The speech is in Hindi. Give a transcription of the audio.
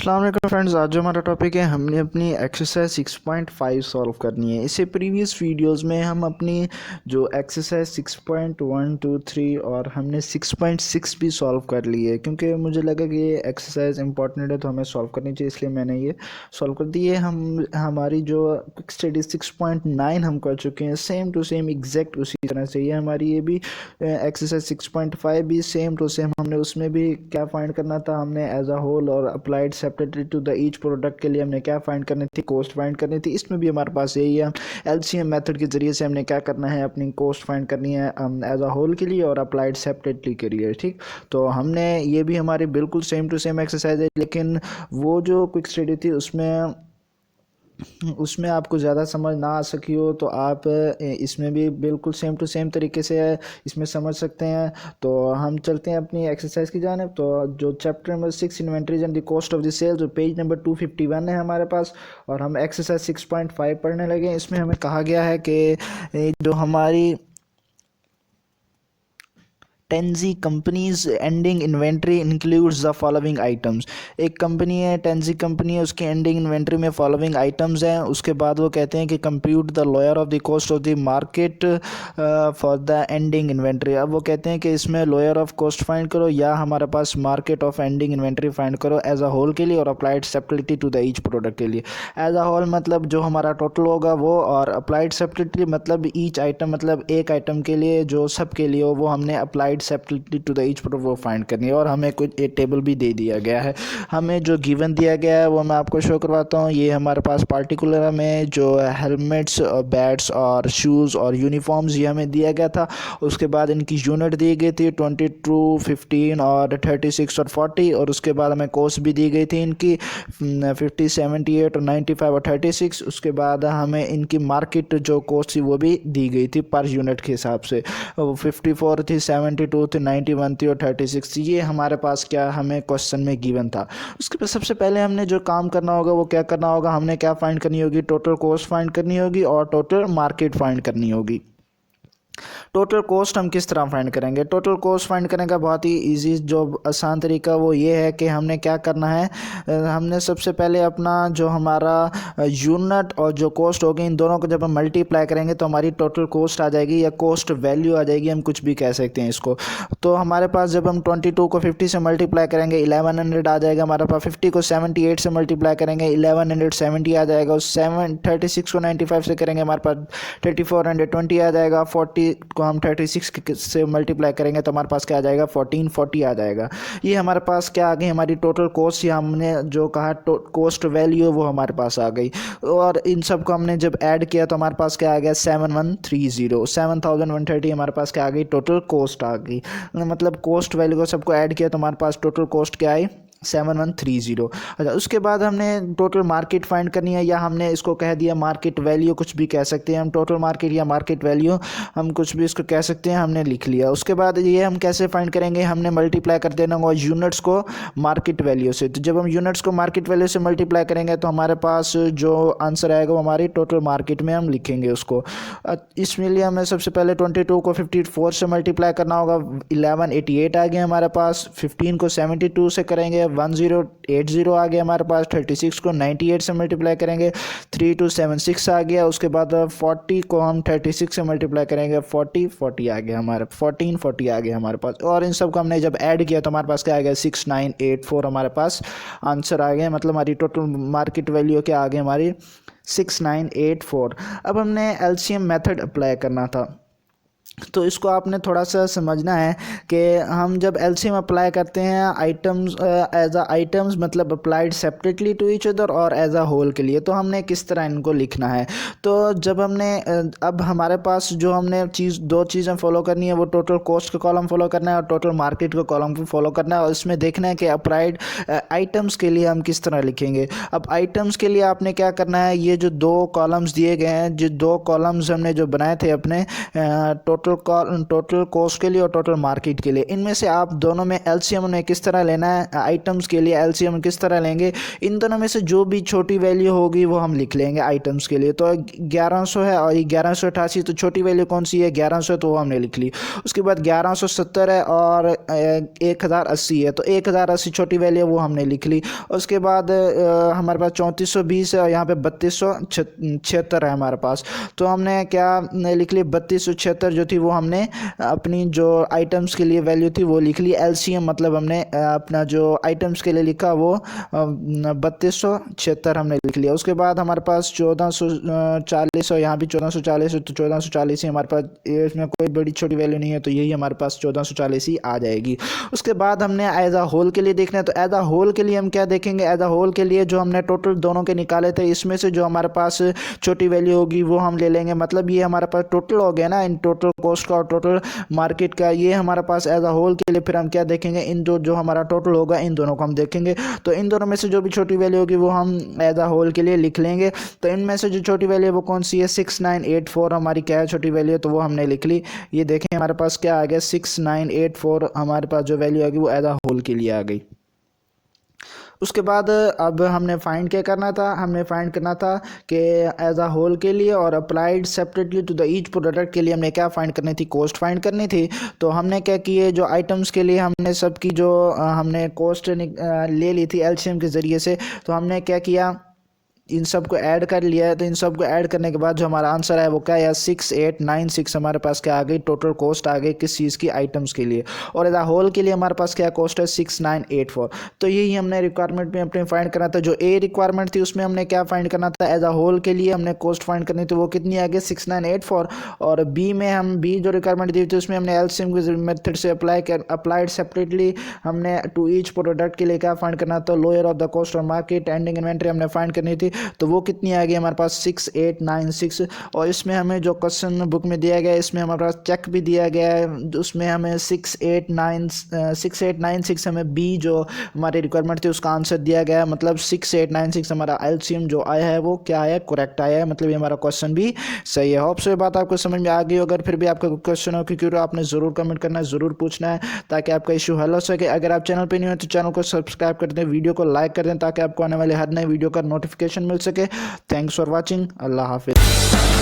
अस्सलाम वालेकुम फ्रेंड्स। आज जो हमारा टॉपिक है, हमने अपनी एक्सरसाइज 6.5 सॉल्व करनी है। इससे प्रीवियस वीडियोस में हम अपनी जो एक्सरसाइज 6.1 2 3 और हमने 6.6 भी सॉल्व कर ली है, क्योंकि मुझे लगा कि ये एक्सरसाइज इंपॉर्टेंट है तो हमें सॉल्व करनी चाहिए, इसलिए मैंने ये सॉल्व कर दी है। हमारी जो क्विक स्टडी 6.9 हम कर चुके हैं, सेम टू सेम एग्जैक्ट उसी तरह से ये हमारी ये भी एक्सरसाइज 6.5 भी सेम टू सेम। हमने उसमें भी क्या फाइंड करना था, हमने एज अ होल और applied separately to the each product के लिए हमने क्या फाइंड करनी थी, कॉस्ट फाइंड करनी थी। इसमें भी हमारे पास यही है, एलसीएम मेथड के जरिए से हमने क्या करना है, अपनी कॉस्ट फाइंड करनी है एज अ होल के लिए और अप्लाइड सेपरेटली के लिए। ठीक, तो हमने ये भी हमारी बिल्कुल सेम टू सेम एक्सरसाइज है, लेकिन वो जो क्विक स्टडी थी उसमें आपको ज़्यादा समझ ना आ सकी हो तो आप इसमें भी बिल्कुल सेम टू सेम तरीके से इसमें समझ सकते हैं। तो हम चलते हैं अपनी एक्सरसाइज की जानिब। तो जो chapter number 6 inventories and the cost of the sale, जो पेज नंबर 251 है हमारे पास, और हम एक्सरसाइज 6.5 पढ़ने लगे। इसमें हमें कहा गया है कि जो हमारी tangy companies ending inventory includes the following items. एक कंपनी है, टेंजी कंपनी है, उसकी एंडिंग इन्वेंट्री में फॉलोइंग आइटम्स हैं। उसके बाद वो कहते हैं कि compute the lower of the cost of the market for the ending inventory. अब वो कहते हैं कि इसमें लोअर ऑफ कॉस्ट फाइंड करो या हमारे पास market of ending inventory find करो एज अ होल के लिए और applied separately to the each product के लिए। एज अ होल मतलब जो हमारा टोटल होगा वो, और अप्लाइड सेपरेटली मतलब ईच आइटम, मतलब एक आइटम के लिए जो सब के लिए हो वो हमने applied separately to the each product वो फाइंड करनी है। और हमें कुछ एक टेबल भी दे दिया गया है। हमें जो गिवन दिया गया है वो मैं आपको शो करवाता हूँ। ये हमारे पास पार्टिकुलर में जो हेलमेट्स और बैट्स और शूज़ और यूनिफॉर्म्स ये हमें दिया गया था। उसके बाद इनकी यूनिट दी गई थी 22, 15 और 36 और 40। और उसके बाद हमें कॉस्ट भी दी गई थी इनकी 50, 78 और 95 और 36। उसके बाद हमें इनकी मार्केट जो कॉस्ट थी वो भी दी गई थी पर यूनिट के हिसाब से। 54 थी, 72 थी, 91 थी और 36 थी। ये हमारे पास क्या हमें क्वेश्चन में गिवन था। उसके बाद सबसे पहले हमने जो काम करना होगा वो क्या करना होगा, हमने क्या फाइंड करनी होगी, टोटल कॉस्ट फाइंड करनी होगी और टोटल मार्केट फाइंड करनी होगी। टोटल कॉस्ट हम किस तरह फाइंड करेंगे? टोटल कॉस्ट फाइंड करने का बहुत ही इजी जो आसान तरीका वो ये है कि हमने क्या करना है, हमने सबसे पहले अपना जो हमारा यूनिट और जो कॉस्ट होगी इन दोनों को जब हम मल्टीप्लाई करेंगे तो हमारी टोटल कॉस्ट आ जाएगी या कॉस्ट वैल्यू आ जाएगी, हम कुछ भी कह सकते हैं इसको। तो हमारे पास जब हम 22 को 50 से मल्टीप्लाई करेंगे 1100 आ जाएगा हमारे पास। 50 को 78 से मल्टीप्लाई करेंगे 1170 आ जाएगा। 36 को 95 से करेंगे हमारे पास 3420 आ जाएगा। 40 को हम 36 से मल्टीप्लाई करेंगे तो हमारे पास क्या आ जाएगा, 1440 आ जाएगा। ये हमारे पास क्या आ गई, हमारी टोटल कॉस्ट, या हमने जो कहा कॉस्ट वैल्यू वो हमारे पास आ गई। और इन सब को हमने जब ऐड किया तो हमारे पास क्या आ गया, 7130, 7130 हमारे पास क्या आ गई, टोटल कॉस्ट आ गई। मतलब कॉस्ट वैल्यू को सबको ऐड किया तो हमारे पास टोटल कॉस्ट क्या आई, 7130। अच्छा, उसके बाद हमने टोटल मार्केट फाइंड करनी है, या हमने इसको कह दिया मार्केट वैल्यू, कुछ भी कह सकते हैं हम। टोटल मार्केट या मार्केट वैल्यू हम कुछ भी इसको कह सकते हैं, हमने लिख लिया। उसके बाद ये हम कैसे फाइंड करेंगे, हमने मल्टीप्लाई कर देना होगा यूनिट्स को मार्केट वैल्यू से। तो जब हम यूनिट्स को मार्केट वैल्यू से मल्टीप्लाई करेंगे तो हमारे पास जो आंसर आएगा वो हमारी टोटल मार्केट में हम लिखेंगे उसको। इसमें लिए हमें सबसे पहले 22 को 54 से मल्टीप्लाई करना होगा, 1188 आ गया हमारे पास। 15 को 72 से करेंगे 1080 आ गया हमारे पास। 36 को 98 से मल्टीप्लाई करेंगे 3276 आ गया। उसके बाद 40 को हम 36 से मल्टीप्लाई करेंगे 40 आ गया हमारे 1440 आ गया हमारे पास। और इन सब को हमने जब ऐड किया तो हमारे पास क्या आ गया, 6984 हमारे पास आंसर आ गया। मतलब हमारी टोटल मार्केट वैल्यू क्या आ गई, हमारी 6984। अब हमने एलसीएम मेथड अप्लाई करना था, तो इसको आपने थोड़ा सा समझना है कि हम जब एलसीएम अप्लाई करते हैं आइटम्स एज अ आइटम्स मतलब applied separately to each other और एज अ होल के लिए, तो हमने किस तरह इनको लिखना है। तो जब हमने अब हमारे पास जो हमने दो चीज़ें फॉलो करनी है, वो टोटल कॉस्ट का कॉलम फॉलो करना है और टोटल मार्केट का कॉलम को फॉलो करना है। और इसमें देखना है कि अप्लाइड आइटम्स के लिए हम किस तरह लिखेंगे। अब आइटम्स के लिए आपने क्या करना है, ये जो दो कॉलम्स दिए गए हैं, जो दो कॉलम्स हमने जो बनाए थे अपने टोटल कॉस्ट के लिए और टोटल मार्केट के लिए। इनमें से आप दोनों में एलसीएम में किस तरह लेना है, आइटम्स के लिए एलसीएम किस तरह लेंगे, इन दोनों में से जो भी छोटी वैल्यू होगी वो हम लिख लेंगे आइटम्स के लिए। तो 1100 है और 1188, तो छोटी वैल्यू कौन सी है, 1100, तो वो हमने लिख ली। उसके बाद 1170 है और 1080 है, तो 1080 छोटी वैल्यू वो हमने लिख ली। उसके बाद हमारे पास 3420 है और यहाँ पे 3276 है हमारे पास, तो हमने क्या लिख ली, 3276 जो थी वो हमने अपनी जो आइटम्स के लिए वैल्यू थी वो लिख ली। एलसीएम मतलब हमने अपना जो आइटम्स के लिए लिखा वो 3276 हमने लिख लिया। उसके बाद हमारे पास 1440 और यहाँ भी 1440 है, तो 1440 ही हमारे पास, इसमें कोई बड़ी छोटी वैल्यू नहीं है, तो यही हमारे पास 1440 ही आ जाएगी। उसके बाद हमने एज अ होल के लिए देखना है, तो एज अ होल के लिए हम क्या देखेंगे, एज अ होल के लिए जो हमने टोटल दोनों के निकाले थे इसमें से जो हमारे पास छोटी वैल्यू होगी वो हम ले लेंगे। मतलब ये हमारे पास टोटल हो गया ना, इन टोटल कॉस्ट का और टोटल मार्केट का, ये हमारे पास एज अ होल के लिए। फिर हम क्या देखेंगे, इन जो हमारा टोटल होगा इन दोनों को हम देखेंगे, तो इन दोनों में से जो भी छोटी वैल्यू होगी वो हम एज अ होल के लिए लिख लेंगे। तो इनमें से जो छोटी वैल्यू है वो कौन सी है, 6984 हमारी क्या है छोटी वैल्यू, तो वो हमने लिख ली। ये देखें हमारे पास क्या आ गया, 6984 हमारे पास जो वैल्यू आ गई वो एज अ होल के लिए आ गई। उसके बाद अब हमने फाइंड क्या करना था, हमने फाइंड करना था कि एज अ होल के लिए और applied separately to the each product के लिए हमने क्या फाइंड करनी थी, कॉस्ट फाइंड करनी थी। तो हमने क्या किए, जो आइटम्स के लिए हमने सबकी जो हमने कॉस्ट ले ली थी एलसीएम के ज़रिए से, तो हमने क्या किया, इन सब को ऐड कर लिया है। तो इन सब को ऐड करने के बाद जो हमारा आंसर है वो क्या है, 6896 हमारे पास क्या आ गई, टोटल कॉस्ट आ गई किस चीज़ की, आइटम्स के लिए। और एज अ होल के लिए हमारे पास क्या कॉस्ट है, 6984। तो यही हमने रिक्वायरमेंट में अपने फाइंड करना था। जो ए रिक्वायरमेंट थी उसमें हमने क्या फाइंड करना था, एज अ होल के लिए हमने कॉस्ट फाइंड करनी थी, वो कितनी आ गई, 6984। और बी में हम बी जो रिक्वायरमेंट दी थी उसमें हमने एलसीएम के मेथड से अप्लाइड सेपरेटली हमने टू ईच प्रोडक्ट के लिए क्या फाइंड करना था, लोअर ऑफ द कॉस्ट और मार्केट एंडिंग इन्वेंट्री हमने फाइंड करनी थी। तो वो कितनी आ गई हमारे पास, 6896। और इसमें हमें जो क्वेश्चन बुक में दिया गया है इसमें हमारे पास चेक भी दिया गया है, उसमें हमें 6896 हमें बी जो हमारी रिक्वायरमेंट थी उसका आंसर दिया गया है। मतलब 6896 हमारा एलसीएम जो आया है वो क्या आया है, करेक्ट आया है। मतलब ये हमारा क्वेश्चन भी सही है। होप सो ये बात आपको समझ में आ गई। अगर फिर भी आपका कोई क्वेश्चन हो क्योंकि आपने ज़रूर कमेंट करना है, ज़रूर पूछना है ताकि आपका इशू हल हो सके। अगर आप चैनल पर नहीं हो तो चैनल को सब्सक्राइब कर दें, वीडियो को लाइक कर दें ताकि आपको आने वाले हर नए वीडियो का नोटिफिकेशन मिल सके। Thanks for watching. अल्लाह हाफिज़।